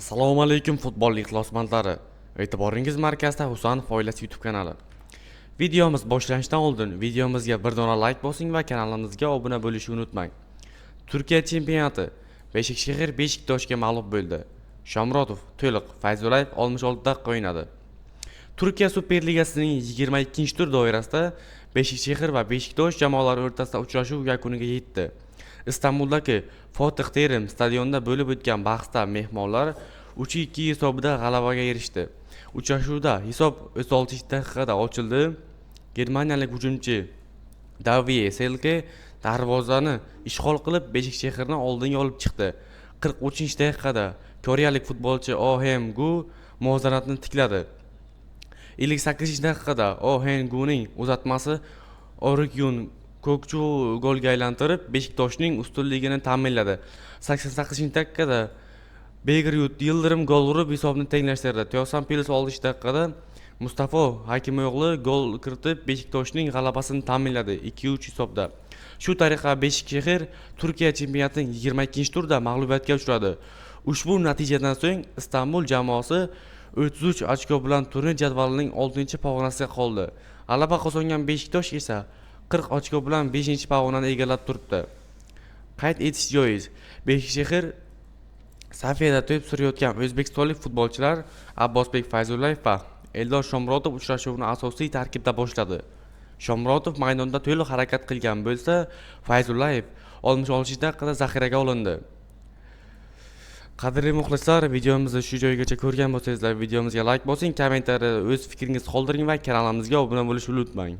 Assalomu alaykum futbol ixlosmandlari. E'tiboringiz markazida Husanov oilasi YouTube kanali. Videomiz boshlanishidan oldin videomizga bir dona like bosing va kanalimizga obuna bo'lishni unutmang. Turkiya chempionati Beshikshahar Beshiktoshga mag'lub bo'ldi. Shomurodov to'liq, Fayzulayev 66 daqiqa o'ynadi. Turkiya Superligasining 22-tur doirasida Beshikshahar va Beshiktosh jamoalari o'rtasida uchrashuv yakuniga yetdi. Istanbuldagi Fatih Terim stadionida bo'lib o'tgan bahsda mehmonlar 3-2 hisobida g'alabaga erishdi. Uchrashuvda hisob 36-daqiqada ochildi. Germaniyalik hujumchi Davie Selke darvozani ishg'ol qilib Beshiksaharni oldinga olib chiqdi. 43-daqiqada koreyalik futbolchi Oh Hem-gu muvozanatni tikladi. 58-daqiqada Oh Hem-guning uzatmasi Oryun Kokchu golga aylantirib Beshiktoshning ustunligini ta'minladi. 88-daqiqada Begrut Yildirim gol urib hisobni tenglashtirdi. Teosan Pilis 6-daqiqada Mustafo Hakimo'g'li gol kiritib Beshiktoshning g'alabasini ta'minladi 2-3 hisobda. Shu tariqa Beshikshahar Turkiya chempionatining 22-turda mag'lubiyatga uchradi. Ushbu natijadan so'ng Istanbul jamoasi 33 ochko bilan turnir jadvalining 6-pog'onasiga qoldi. G'alaba qozongan Beshiktosh esa 40 ochko bilan 5-pog'onani egallab turibdi. Qayd etish joiz, Beshikshahar safida to'p surayotgan o'zbekistonlik futbolchilar Abbosbek Fayzulayev va Eldor Shomurodov uchrashuvni asosiy tarkibda boshladi. Shomurodov maydonda to'liq harakat qilgan bo'lsa, Fayzulayev 66-daqiqada zaxiraga olindi. Qadrli muxlislar, videomizni shu joygacha ko'rgan bo'lsangizlar, videomizga like bosing, kommentariyada o'z fikringizni qoldiring va kanalimizga obuna bo'lishni unutmang.